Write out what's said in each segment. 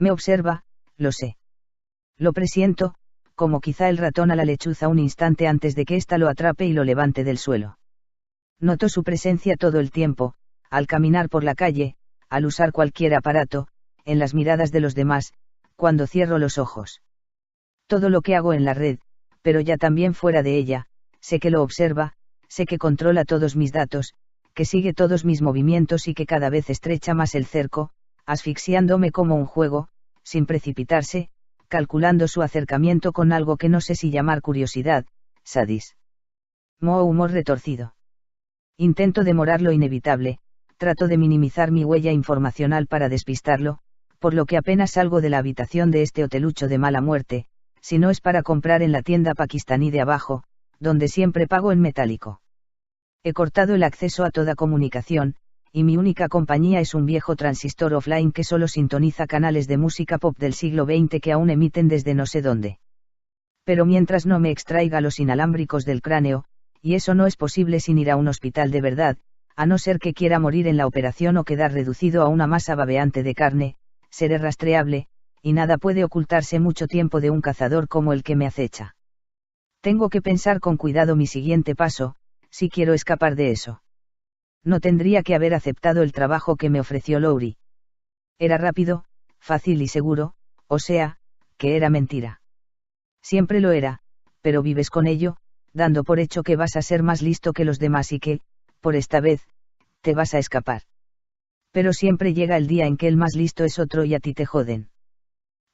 Me observa, lo sé. Lo presiento, como quizá el ratón a la lechuza un instante antes de que ésta lo atrape y lo levante del suelo. Noto su presencia todo el tiempo, al caminar por la calle, al usar cualquier aparato, en las miradas de los demás, cuando cierro los ojos. Todo lo que hago en la red, pero ya también fuera de ella, sé que lo observa, sé que controla todos mis datos, que sigue todos mis movimientos y que cada vez estrecha más el cerco, asfixiándome como un juego, sin precipitarse, calculando su acercamiento con algo que no sé si llamar curiosidad, sadis. O humor retorcido. Intento demorar lo inevitable, trato de minimizar mi huella informacional para despistarlo, por lo que apenas salgo de la habitación de este hotelucho de mala muerte, si no es para comprar en la tienda pakistaní de abajo, donde siempre pago en metálico. He cortado el acceso a toda comunicación, y mi única compañía es un viejo transistor offline que solo sintoniza canales de música pop del siglo XX que aún emiten desde no sé dónde. Pero mientras no me extraiga los inalámbricos del cráneo, y eso no es posible sin ir a un hospital de verdad, a no ser que quiera morir en la operación o quedar reducido a una masa babeante de carne, seré rastreable, y nada puede ocultarse mucho tiempo de un cazador como el que me acecha. Tengo que pensar con cuidado mi siguiente paso, si quiero escapar de eso. No tendría que haber aceptado el trabajo que me ofreció Lowry. Era rápido, fácil y seguro, o sea, que era mentira. Siempre lo era, pero vives con ello, dando por hecho que vas a ser más listo que los demás y que, por esta vez, te vas a escapar. Pero siempre llega el día en que el más listo es otro y a ti te joden.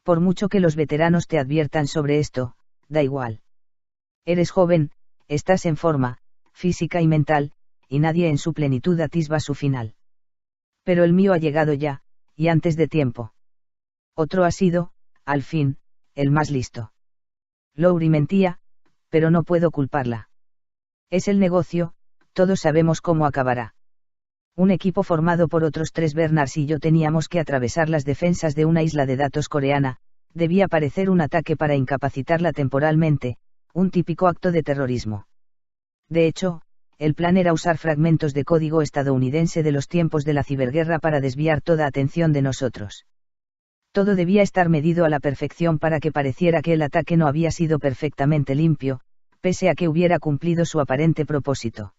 Por mucho que los veteranos te adviertan sobre esto, da igual. Eres joven, estás en forma, física y mental, y nadie en su plenitud atisba su final. Pero el mío ha llegado ya, y antes de tiempo. Otro ha sido, al fin, el más listo. Lowry mentía, pero no puedo culparla. Es el negocio, todos sabemos cómo acabará. Un equipo formado por otros 3 Bernards y yo teníamos que atravesar las defensas de una isla de datos coreana, debía parecer un ataque para incapacitarla temporalmente, un típico acto de terrorismo. De hecho, el plan era usar fragmentos de código estadounidense de los tiempos de la ciberguerra para desviar toda atención de nosotros. Todo debía estar medido a la perfección para que pareciera que el ataque no había sido perfectamente limpio, pese a que hubiera cumplido su aparente propósito.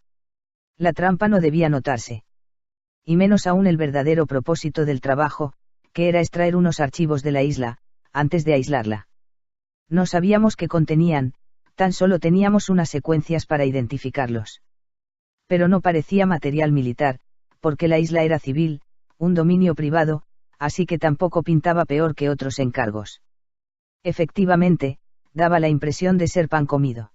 La trampa no debía notarse. Y menos aún el verdadero propósito del trabajo, que era extraer unos archivos de la isla, antes de aislarla. No sabíamos qué contenían, tan solo teníamos unas secuencias para identificarlos. Pero no parecía material militar, porque la isla era civil, un dominio privado, así que tampoco pintaba peor que otros encargos. Efectivamente, daba la impresión de ser pan comido.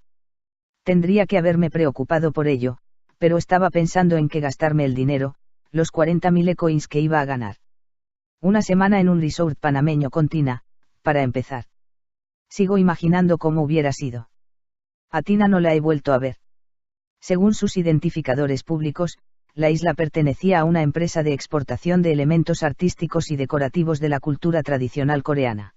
Tendría que haberme preocupado por ello, pero estaba pensando en qué gastarme el dinero, los 40.000 ecoins que iba a ganar. Una semana en un resort panameño con Tina, para empezar. Sigo imaginando cómo hubiera sido. A Tina no la he vuelto a ver. Según sus identificadores públicos, la isla pertenecía a una empresa de exportación de elementos artísticos y decorativos de la cultura tradicional coreana.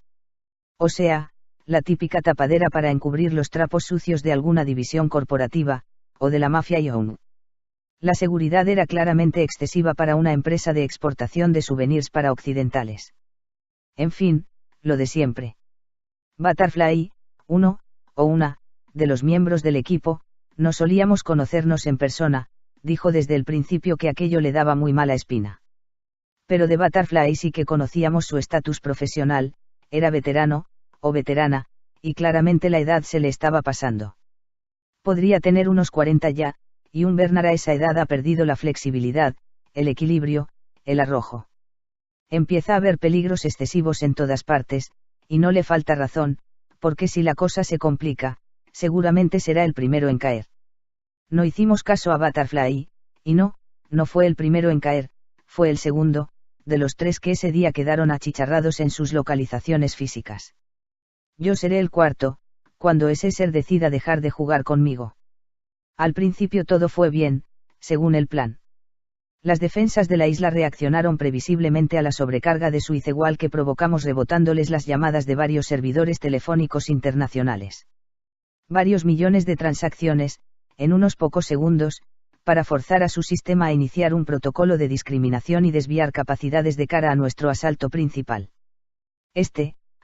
O sea, la típica tapadera para encubrir los trapos sucios de alguna división corporativa, o de la mafia Young. La seguridad era claramente excesiva para una empresa de exportación de souvenirs para occidentales. En fin, lo de siempre. Butterfly, uno, o una, de los miembros del equipo, no solíamos conocernos en persona, dijo desde el principio que aquello le daba muy mala espina. Pero de Butterfly sí que conocíamos su estatus profesional, era veterano, o veterana, y claramente la edad se le estaba pasando. Podría tener unos 40 ya, y un Bernard a esa edad ha perdido la flexibilidad, el equilibrio, el arrojo. Empieza a haber peligros excesivos en todas partes, y no le falta razón, porque si la cosa se complica, seguramente será el primero en caer. No hicimos caso a Butterfly, y no fue el primero en caer, fue el segundo, de los 3 que ese día quedaron achicharrados en sus localizaciones físicas. Yo seré el cuarto, cuando ese ser decida dejar de jugar conmigo. Al principio todo fue bien, según el plan. Las defensas de la isla reaccionaron previsiblemente a la sobrecarga de Suez igual que provocamos rebotándoles las llamadas de varios servidores telefónicos internacionales. Varios millones de transacciones, en unos pocos segundos, para forzar a su sistema a iniciar un protocolo de discriminación y desviar capacidades de cara a nuestro asalto principal.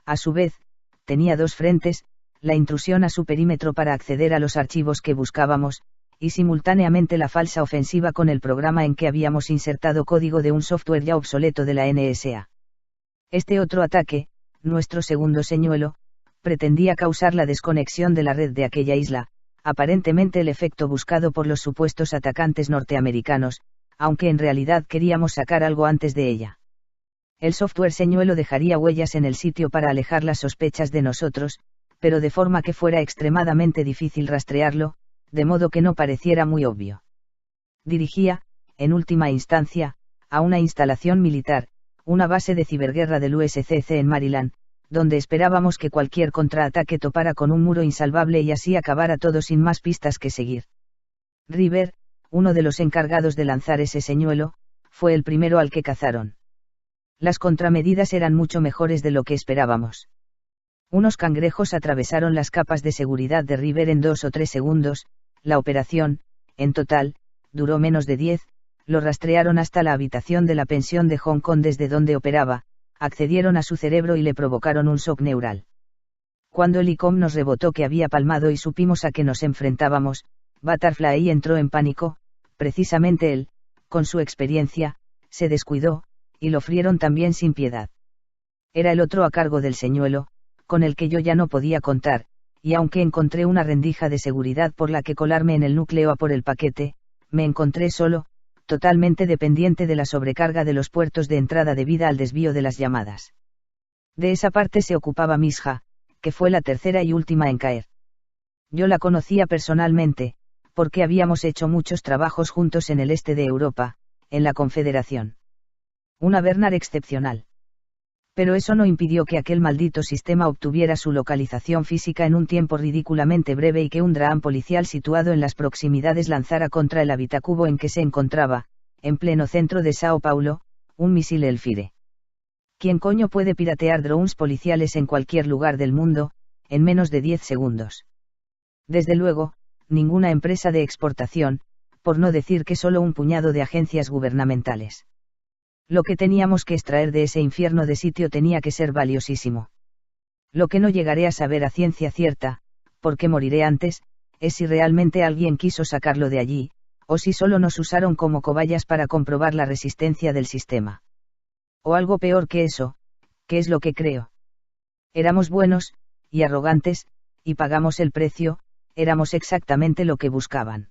A su vez, tenía dos frentes, la intrusión a su perímetro para acceder a los archivos que buscábamos, y simultáneamente la falsa ofensiva con el programa en que habíamos insertado código de un software ya obsoleto de la NSA. Este otro ataque, nuestro segundo señuelo, pretendía causar la desconexión de la red de aquella isla, aparentemente el efecto buscado por los supuestos atacantes norteamericanos, aunque en realidad queríamos sacar algo antes de ella. El software señuelo dejaría huellas en el sitio para alejar las sospechas de nosotros, pero de forma que fuera extremadamente difícil rastrearlo, de modo que no pareciera muy obvio. Dirigía, en última instancia, a una instalación militar, una base de ciberguerra del USCC en Maryland, donde esperábamos que cualquier contraataque topara con un muro insalvable y así acabara todo sin más pistas que seguir. River, uno de los encargados de lanzar ese señuelo, fue el primero al que cazaron. Las contramedidas eran mucho mejores de lo que esperábamos. Unos cangrejos atravesaron las capas de seguridad de River en 2 o 3 segundos, la operación, en total, duró menos de 10, lo rastrearon hasta la habitación de la pensión de Hong Kong desde donde operaba, accedieron a su cerebro y le provocaron un shock neural. Cuando el ICOM nos rebotó que había palmado y supimos a qué nos enfrentábamos, Butterfly entró en pánico, precisamente él, con su experiencia, se descuidó, y lo frieron también sin piedad. Era el otro a cargo del señuelo, con el que yo ya no podía contar, y aunque encontré una rendija de seguridad por la que colarme en el núcleo a por el paquete, me encontré solo, totalmente dependiente de la sobrecarga de los puertos de entrada debida al desvío de las llamadas. De esa parte se ocupaba Misha, que fue la tercera y última en caer. Yo la conocía personalmente, porque habíamos hecho muchos trabajos juntos en el este de Europa, en la Confederación. Una Bernard excepcional. Pero eso no impidió que aquel maldito sistema obtuviera su localización física en un tiempo ridículamente breve y que un dron policial situado en las proximidades lanzara contra el habitacubo en que se encontraba, en pleno centro de Sao Paulo, un misil Hellfire. ¿Quién coño puede piratear drones policiales en cualquier lugar del mundo, en menos de 10 segundos? Desde luego, ninguna empresa de exportación, por no decir que solo un puñado de agencias gubernamentales. Lo que teníamos que extraer de ese infierno de sitio tenía que ser valiosísimo. Lo que no llegaré a saber a ciencia cierta, porque moriré antes, es si realmente alguien quiso sacarlo de allí, o si solo nos usaron como cobayas para comprobar la resistencia del sistema. O algo peor que eso, que es lo que creo. Éramos buenos, y arrogantes, y pagamos el precio, éramos exactamente lo que buscaban.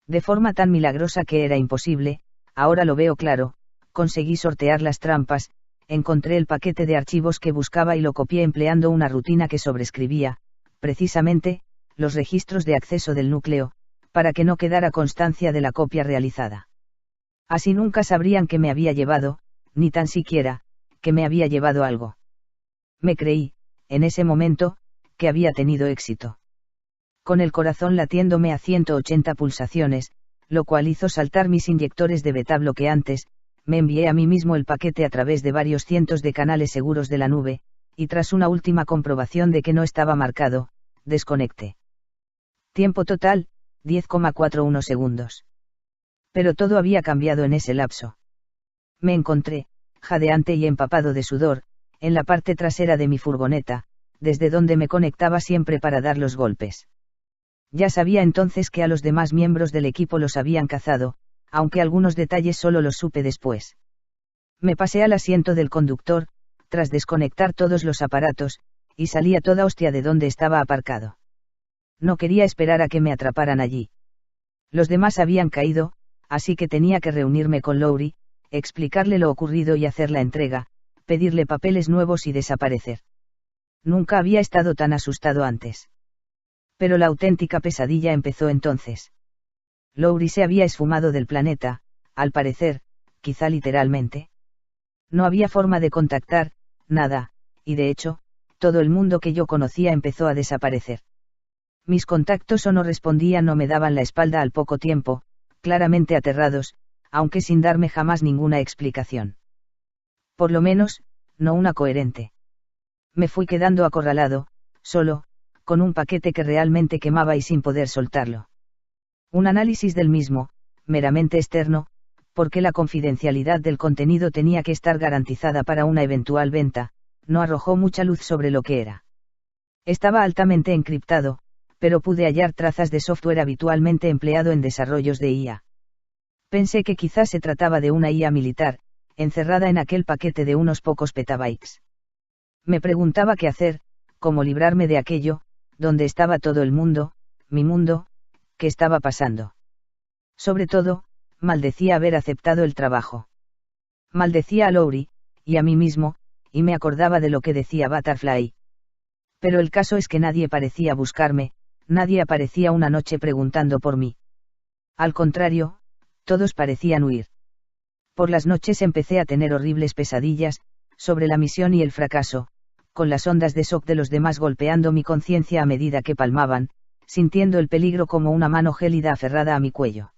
De forma tan milagrosa que era imposible, ahora lo veo claro. Conseguí sortear las trampas, encontré el paquete de archivos que buscaba y lo copié empleando una rutina que sobrescribía, precisamente, los registros de acceso del núcleo, para que no quedara constancia de la copia realizada. Así nunca sabrían que me había llevado, ni tan siquiera, que me había llevado algo. Me creí, en ese momento, que había tenido éxito. Con el corazón latiéndome a 180 pulsaciones, lo cual hizo saltar mis inyectores de beta bloqueantes, me envié a mí mismo el paquete a través de varios cientos de canales seguros de la nube, y tras una última comprobación de que no estaba marcado, desconecté. Tiempo total, 10,41 segundos. Pero todo había cambiado en ese lapso. Me encontré, jadeante y empapado de sudor, en la parte trasera de mi furgoneta, desde donde me conectaba siempre para dar los golpes. Ya sabía entonces que a los demás miembros del equipo los habían cazado, aunque algunos detalles solo los supe después. Me pasé al asiento del conductor, tras desconectar todos los aparatos, y salí a toda hostia de donde estaba aparcado. No quería esperar a que me atraparan allí. Los demás habían caído, así que tenía que reunirme con Lowry, explicarle lo ocurrido y hacer la entrega, pedirle papeles nuevos y desaparecer. Nunca había estado tan asustado antes. Pero la auténtica pesadilla empezó entonces. Lowry se había esfumado del planeta, al parecer, quizá literalmente. No había forma de contactar, nada, y de hecho, todo el mundo que yo conocía empezó a desaparecer. Mis contactos o no respondían o me daban la espalda al poco tiempo, claramente aterrados, aunque sin darme jamás ninguna explicación. Por lo menos, no una coherente. Me fui quedando acorralado, solo, con un paquete que realmente quemaba y sin poder soltarlo. Un análisis del mismo, meramente externo, porque la confidencialidad del contenido tenía que estar garantizada para una eventual venta, no arrojó mucha luz sobre lo que era. Estaba altamente encriptado, pero pude hallar trazas de software habitualmente empleado en desarrollos de IA. Pensé que quizás se trataba de una IA militar, encerrada en aquel paquete de unos pocos petabytes. Me preguntaba qué hacer, cómo librarme de aquello, dónde estaba todo el mundo, mi mundo, qué estaba pasando. Sobre todo, maldecía haber aceptado el trabajo. Maldecía a Lowry, y a mí mismo, y me acordaba de lo que decía Butterfly. Pero el caso es que nadie parecía buscarme, nadie aparecía una noche preguntando por mí. Al contrario, todos parecían huir. Por las noches empecé a tener horribles pesadillas, sobre la misión y el fracaso, con las ondas de shock de los demás golpeando mi conciencia a medida que palmaban, sintiendo el peligro como una mano gélida aferrada a mi cuello.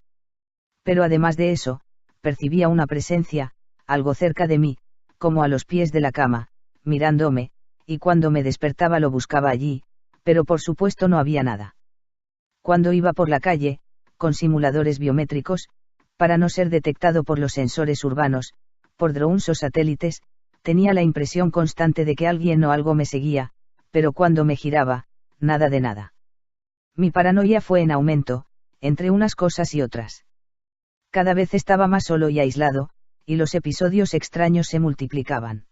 Pero además de eso, percibía una presencia, algo cerca de mí, como a los pies de la cama, mirándome, y cuando me despertaba lo buscaba allí, pero por supuesto no había nada. Cuando iba por la calle, con simuladores biométricos, para no ser detectado por los sensores urbanos, por drones o satélites, tenía la impresión constante de que alguien o algo me seguía, pero cuando me giraba, nada de nada. Mi paranoia fue en aumento, entre unas cosas y otras. Cada vez estaba más solo y aislado, y los episodios extraños se multiplicaban.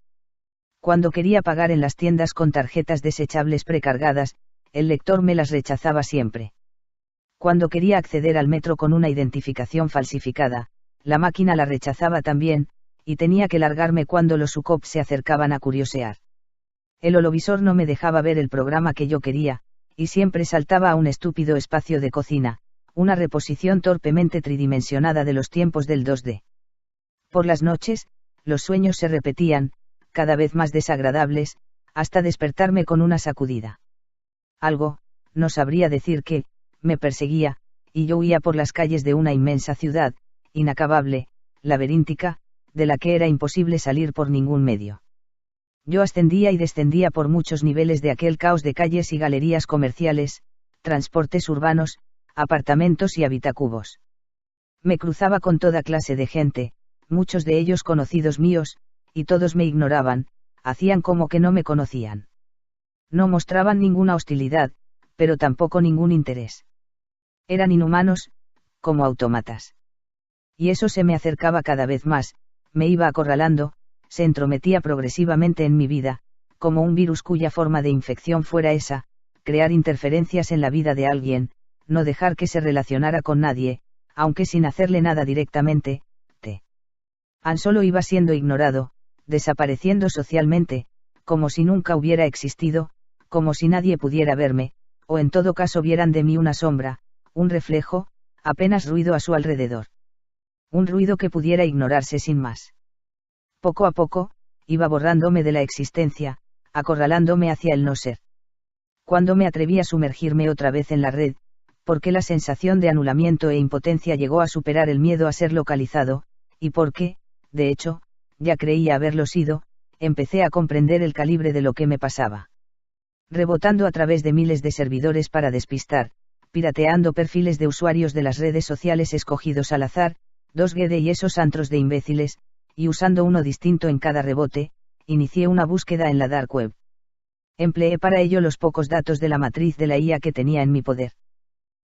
Cuando quería pagar en las tiendas con tarjetas desechables precargadas, el lector me las rechazaba siempre. Cuando quería acceder al metro con una identificación falsificada, la máquina la rechazaba también, y tenía que largarme cuando los UCOP se acercaban a curiosear. El holovisor no me dejaba ver el programa que yo quería, y siempre saltaba a un estúpido espacio de cocina, una reposición torpemente tridimensionada de los tiempos del 2D. Por las noches, los sueños se repetían, cada vez más desagradables, hasta despertarme con una sacudida. Algo, no sabría decir qué, me perseguía, y yo huía por las calles de una inmensa ciudad, inacabable, laberíntica, de la que era imposible salir por ningún medio. Yo ascendía y descendía por muchos niveles de aquel caos de calles y galerías comerciales, transportes urbanos, apartamentos y habitacubos. Me cruzaba con toda clase de gente, muchos de ellos conocidos míos, y todos me ignoraban, hacían como que no me conocían. No mostraban ninguna hostilidad, pero tampoco ningún interés. Eran inhumanos, como autómatas. Y eso se me acercaba cada vez más, me iba acorralando, se entrometía progresivamente en mi vida, como un virus cuya forma de infección fuera esa, crear interferencias en la vida de alguien, no dejar que se relacionara con nadie, aunque sin hacerle nada directamente, Han Solo iba siendo ignorado, desapareciendo socialmente, como si nunca hubiera existido, como si nadie pudiera verme, o en todo caso vieran de mí una sombra, un reflejo, apenas ruido a su alrededor. Un ruido que pudiera ignorarse sin más. Poco a poco, iba borrándome de la existencia, acorralándome hacia el no ser. Cuando me atreví a sumergirme otra vez en la red, porque la sensación de anulamiento e impotencia llegó a superar el miedo a ser localizado, y porque, de hecho, ya creía haberlo sido, empecé a comprender el calibre de lo que me pasaba. Rebotando a través de miles de servidores para despistar, pirateando perfiles de usuarios de las redes sociales escogidos al azar, 2GD y esos antros de imbéciles, y usando uno distinto en cada rebote, inicié una búsqueda en la Dark Web. Empleé para ello los pocos datos de la matriz de la IA que tenía en mi poder.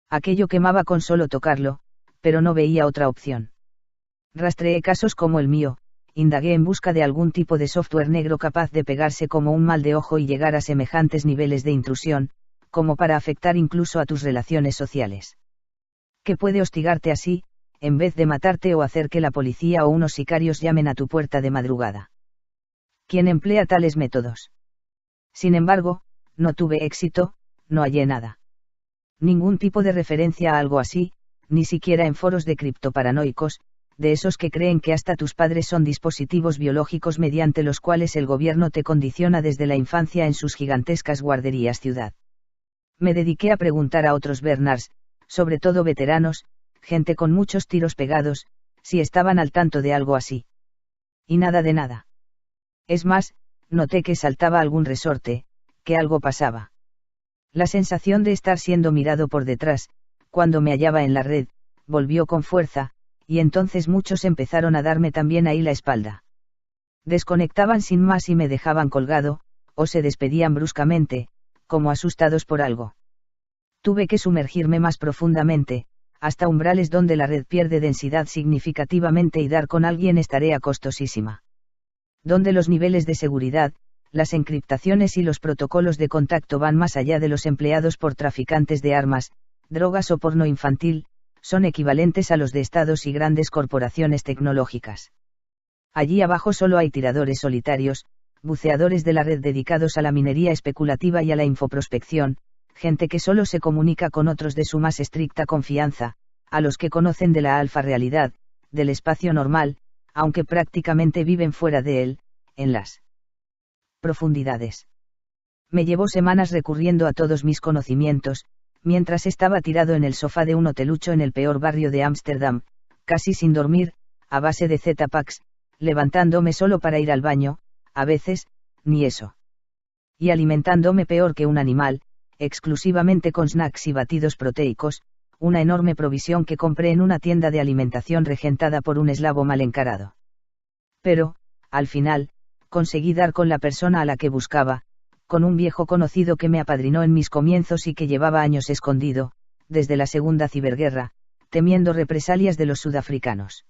Aquello quemaba con solo tocarlo, pero no veía otra opción. Rastreé casos como el mío, indagué en busca de algún tipo de software negro capaz de pegarse como un mal de ojo y llegar a semejantes niveles de intrusión, como para afectar incluso a tus relaciones sociales. ¿Qué puede hostigarte así, en vez de matarte o hacer que la policía o unos sicarios llamen a tu puerta de madrugada? ¿Quién emplea tales métodos? Sin embargo, no tuve éxito, no hallé nada. Ningún tipo de referencia a algo así, ni siquiera en foros de criptoparanoicos, de esos que creen que hasta tus padres son dispositivos biológicos mediante los cuales el gobierno te condiciona desde la infancia en sus gigantescas guarderías ciudad. Me dediqué a preguntar a otros Bernards, sobre todo veteranos, gente con muchos tiros pegados, si estaban al tanto de algo así. Y nada de nada. Es más, noté que saltaba algún resorte, que algo pasaba. La sensación de estar siendo mirado por detrás, cuando me hallaba en la red, volvió con fuerza, y entonces muchos empezaron a darme también ahí la espalda. Desconectaban sin más y me dejaban colgado, o se despedían bruscamente, como asustados por algo. Tuve que sumergirme más profundamente, hasta umbrales donde la red pierde densidad significativamente y dar con alguien es tarea costosísima. Donde los niveles de seguridad, las encriptaciones y los protocolos de contacto van más allá de los empleados por traficantes de armas, drogas o porno infantil, son equivalentes a los de estados y grandes corporaciones tecnológicas. Allí abajo solo hay tiradores solitarios, buceadores de la red dedicados a la minería especulativa y a la infoprospección, gente que solo se comunica con otros de su más estricta confianza, a los que conocen de la alfa realidad, del espacio normal, aunque prácticamente viven fuera de él, en las profundidades. Me llevó semanas recurriendo a todos mis conocimientos, mientras estaba tirado en el sofá de un hotelucho en el peor barrio de Ámsterdam, casi sin dormir, a base de Z-Packs, levantándome solo para ir al baño, a veces, ni eso. Y alimentándome peor que un animal, exclusivamente con snacks y batidos proteicos, una enorme provisión que compré en una tienda de alimentación regentada por un eslavo mal encarado. Pero, al final, conseguí dar con la persona a la que buscaba, con un viejo conocido que me apadrinó en mis comienzos y que llevaba años escondido, desde la Segunda Ciberguerra, temiendo represalias de los sudafricanos.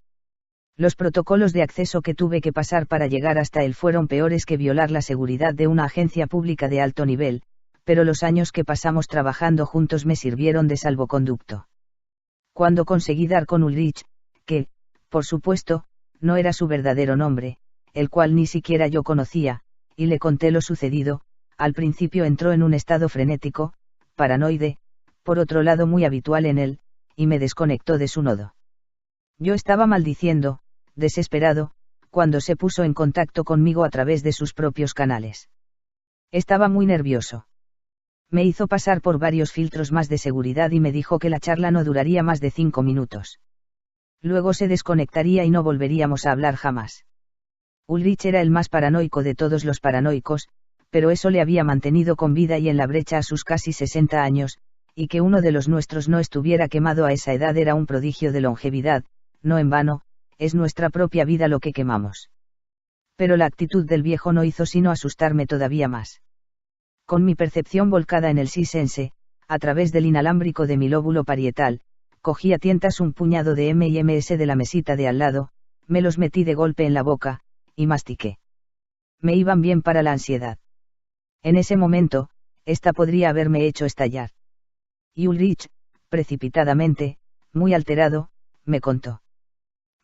Los protocolos de acceso que tuve que pasar para llegar hasta él fueron peores que violar la seguridad de una agencia pública de alto nivel, pero los años que pasamos trabajando juntos me sirvieron de salvoconducto. Cuando conseguí dar con Ulrich, que, por supuesto, no era su verdadero nombre, el cual ni siquiera yo conocía, y le conté lo sucedido, al principio entró en un estado frenético, paranoide, por otro lado muy habitual en él, y me desconectó de su nodo. Yo estaba maldiciendo, desesperado, cuando se puso en contacto conmigo a través de sus propios canales. Estaba muy nervioso. Me hizo pasar por varios filtros más de seguridad y me dijo que la charla no duraría más de 5 minutos. Luego se desconectaría y no volveríamos a hablar jamás. Ulrich era el más paranoico de todos los paranoicos, pero eso le había mantenido con vida y en la brecha a sus casi 60 años, y que uno de los nuestros no estuviera quemado a esa edad era un prodigio de longevidad, no en vano, es nuestra propia vida lo que quemamos. Pero la actitud del viejo no hizo sino asustarme todavía más. Con mi percepción volcada en el sí-sense, a través del inalámbrico de mi lóbulo parietal, cogí a tientas un puñado de M&Ms de la mesita de al lado, me los metí de golpe en la boca, y mastiqué. Me iban bien para la ansiedad. En ese momento, esta podría haberme hecho estallar. Y Ulrich, precipitadamente, muy alterado, me contó.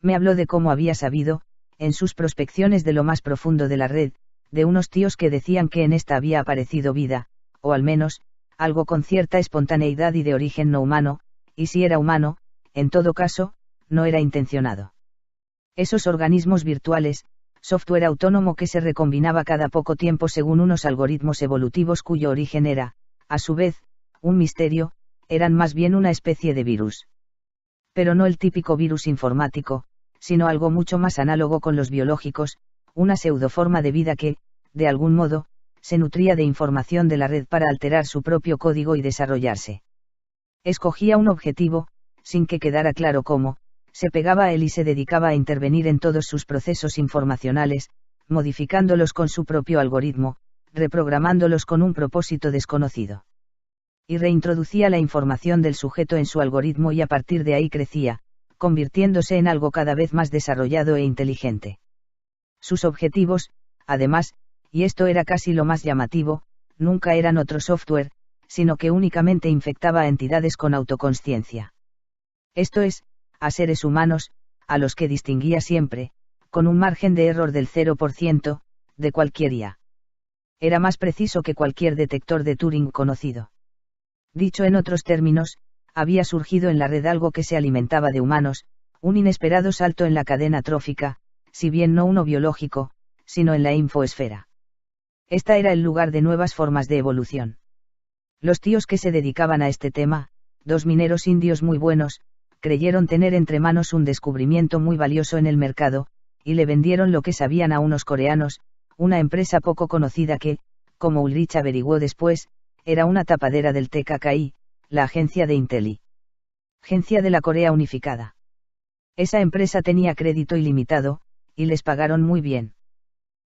Me habló de cómo había sabido, en sus prospecciones de lo más profundo de la red, de unos tíos que decían que en esta había aparecido vida, o al menos, algo con cierta espontaneidad y de origen no humano, y si era humano, en todo caso, no era intencionado. Esos organismos virtuales, software autónomo que se recombinaba cada poco tiempo según unos algoritmos evolutivos cuyo origen era, a su vez, un misterio, eran más bien una especie de virus. Pero no el típico virus informático, sino algo mucho más análogo con los biológicos, una pseudoforma de vida que, de algún modo, se nutría de información de la red para alterar su propio código y desarrollarse. Escogía un objetivo, sin que quedara claro cómo, se pegaba a él y se dedicaba a intervenir en todos sus procesos informacionales, modificándolos con su propio algoritmo, reprogramándolos con un propósito desconocido. Y reintroducía la información del sujeto en su algoritmo y a partir de ahí crecía, convirtiéndose en algo cada vez más desarrollado e inteligente. Sus objetivos, además, y esto era casi lo más llamativo, nunca eran otro software, sino que únicamente infectaba a entidades con autoconsciencia. Esto es, a seres humanos, a los que distinguía siempre, con un margen de error del 0%, de cualquier IA. Era más preciso que cualquier detector de Turing conocido. Dicho en otros términos, había surgido en la red algo que se alimentaba de humanos, un inesperado salto en la cadena trófica, si bien no uno biológico, sino en la infoesfera. Esta era el lugar de nuevas formas de evolución. Los tíos que se dedicaban a este tema, 2 mineros indios muy buenos, creyeron tener entre manos un descubrimiento muy valioso en el mercado, y le vendieron lo que sabían a unos coreanos, una empresa poco conocida que, como Ulrich averiguó después, era una tapadera del TKKI, la agencia de Intel. Agencia de la Corea Unificada. Esa empresa tenía crédito ilimitado, y les pagaron muy bien.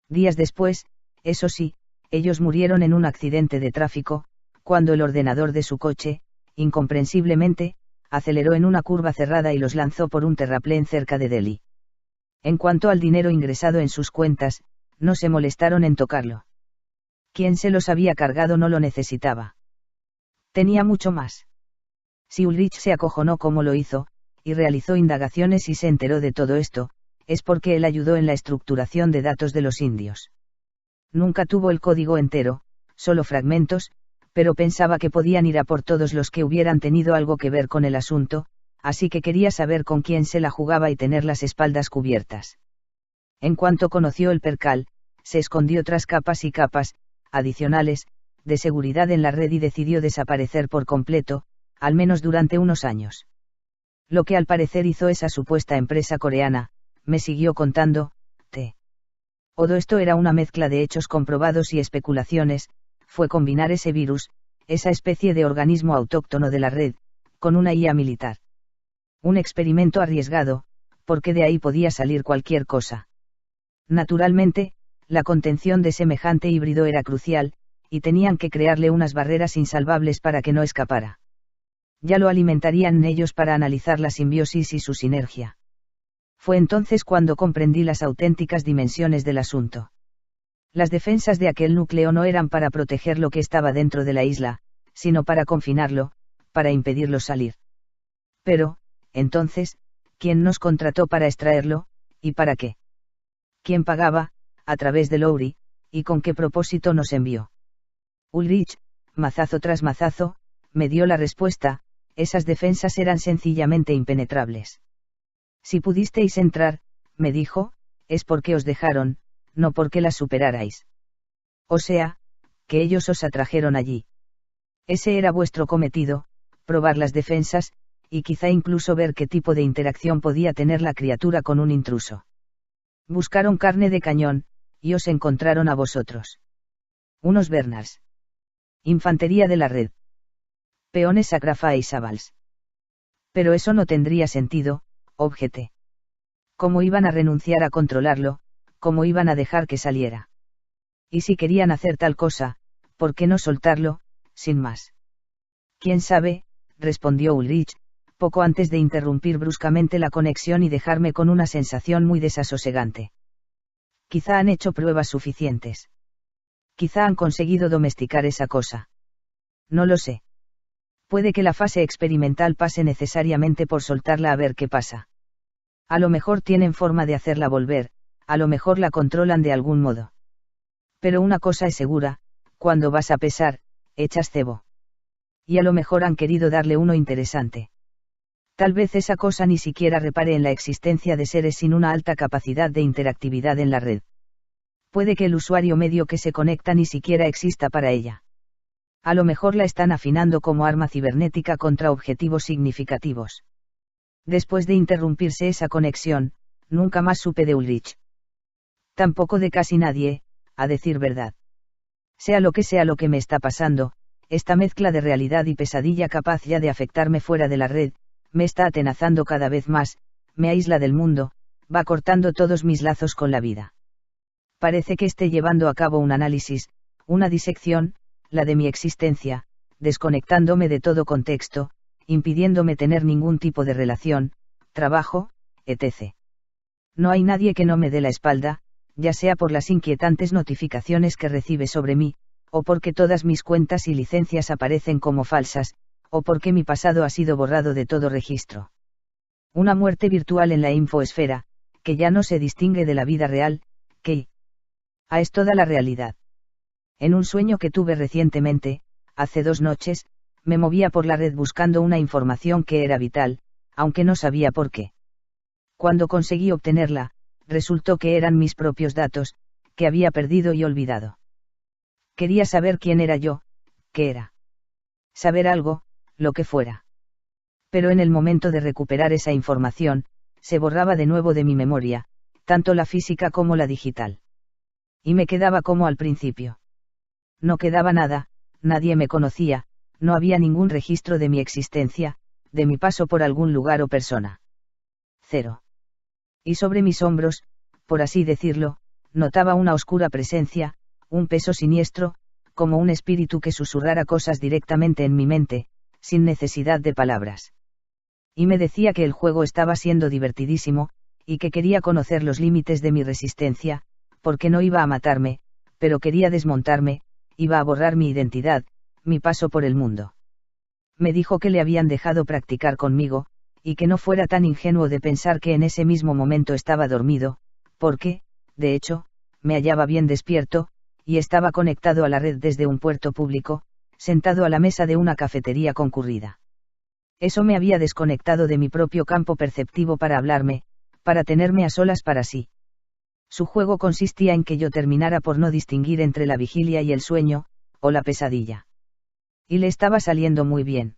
Días después, eso sí, ellos murieron en un accidente de tráfico, cuando el ordenador de su coche, incomprensiblemente, aceleró en una curva cerrada y los lanzó por un terraplén cerca de Delhi. En cuanto al dinero ingresado en sus cuentas, no se molestaron en tocarlo. Quien se los había cargado no lo necesitaba. Tenía mucho más. Si Ulrich se acojonó como lo hizo, y realizó indagaciones y se enteró de todo esto, es porque él ayudó en la estructuración de datos de los indios. Nunca tuvo el código entero, solo fragmentos, pero pensaba que podían ir a por todos los que hubieran tenido algo que ver con el asunto, así que quería saber con quién se la jugaba y tener las espaldas cubiertas. En cuanto conoció el percal, se escondió tras capas y capas, adicionales, de seguridad en la red y decidió desaparecer por completo, al menos durante unos años. Lo que al parecer hizo esa supuesta empresa coreana, me siguió contando, Todo esto era una mezcla de hechos comprobados y especulaciones, fue combinar ese virus, esa especie de organismo autóctono de la red, con una IA militar. Un experimento arriesgado, porque de ahí podía salir cualquier cosa. Naturalmente, la contención de semejante híbrido era crucial, y tenían que crearle unas barreras insalvables para que no escapara. Ya lo alimentarían ellos para analizar la simbiosis y su sinergia. Fue entonces cuando comprendí las auténticas dimensiones del asunto. Las defensas de aquel núcleo no eran para proteger lo que estaba dentro de la isla, sino para confinarlo, para impedirlo salir. Pero, entonces, ¿quién nos contrató para extraerlo, y para qué? ¿Quién pagaba, a través de Lowry, y con qué propósito nos envió? Ulrich, mazazo tras mazazo, me dio la respuesta, esas defensas eran sencillamente impenetrables. Si pudisteis entrar, me dijo, es porque os dejaron, no porque las superarais. O sea, que ellos os atrajeron allí. Ese era vuestro cometido, probar las defensas, y quizá incluso ver qué tipo de interacción podía tener la criatura con un intruso. Buscaron carne de cañón, y os encontraron a vosotros. Unos Bernards. Infantería de la red. Peones Agrafa y Sabals. Pero eso no tendría sentido, objeté. ¿Cómo iban a renunciar a controlarlo? ¿Cómo iban a dejar que saliera? Y si querían hacer tal cosa, ¿por qué no soltarlo, sin más? ¿Quién sabe?, respondió Ulrich, poco antes de interrumpir bruscamente la conexión y dejarme con una sensación muy desasosegante. Quizá han hecho pruebas suficientes. Quizá han conseguido domesticar esa cosa. No lo sé. Puede que la fase experimental pase necesariamente por soltarla a ver qué pasa. A lo mejor tienen forma de hacerla volver, a lo mejor la controlan de algún modo. Pero una cosa es segura, cuando vas a pesar, echas cebo. Y a lo mejor han querido darle uno interesante. Tal vez esa cosa ni siquiera repare en la existencia de seres sin una alta capacidad de interactividad en la red. Puede que el usuario medio que se conecta ni siquiera exista para ella. A lo mejor la están afinando como arma cibernética contra objetivos significativos. Después de interrumpirse esa conexión, nunca más supe de Ulrich. Tampoco de casi nadie, a decir verdad. Sea lo que me está pasando, esta mezcla de realidad y pesadilla capaz ya de afectarme fuera de la red, me está atenazando cada vez más, me aísla del mundo, va cortando todos mis lazos con la vida. Parece que esté llevando a cabo un análisis, una disección, la de mi existencia, desconectándome de todo contexto, impidiéndome tener ningún tipo de relación, trabajo, etc. No hay nadie que no me dé la espalda, ya sea por las inquietantes notificaciones que recibe sobre mí, o porque todas mis cuentas y licencias aparecen como falsas, o porque mi pasado ha sido borrado de todo registro. Una muerte virtual en la infoesfera, que ya no se distingue de la vida real, que es toda la realidad. En un sueño que tuve recientemente, hace 2 noches, me movía por la red buscando una información que era vital, aunque no sabía por qué. Cuando conseguí obtenerla, resultó que eran mis propios datos, que había perdido y olvidado. Quería saber quién era yo, qué era. Saber algo, lo que fuera. Pero en el momento de recuperar esa información, se borraba de nuevo de mi memoria, tanto la física como la digital. Y me quedaba como al principio. No quedaba nada, nadie me conocía, no había ningún registro de mi existencia, de mi paso por algún lugar o persona. 0. Y sobre mis hombros, por así decirlo, Notaba una oscura presencia, un peso siniestro, como un espíritu que susurrara cosas directamente en mi mente, sin necesidad de palabras. Y me decía que el juego estaba siendo divertidísimo, y que quería conocer los límites de mi resistencia, porque no iba a matarme, pero quería desmontarme, iba a borrar mi identidad, mi paso por el mundo. Me dijo que le habían dejado practicar conmigo, y que no fuera tan ingenuo de pensar que en ese mismo momento estaba dormido, porque, de hecho, me hallaba bien despierto, y estaba conectado a la red desde un puerto público, sentado a la mesa de una cafetería concurrida. Eso me había desconectado de mi propio campo perceptivo para hablarme, para tenerme a solas para sí. Su juego consistía en que yo terminara por no distinguir entre la vigilia y el sueño, o la pesadilla. Y le estaba saliendo muy bien.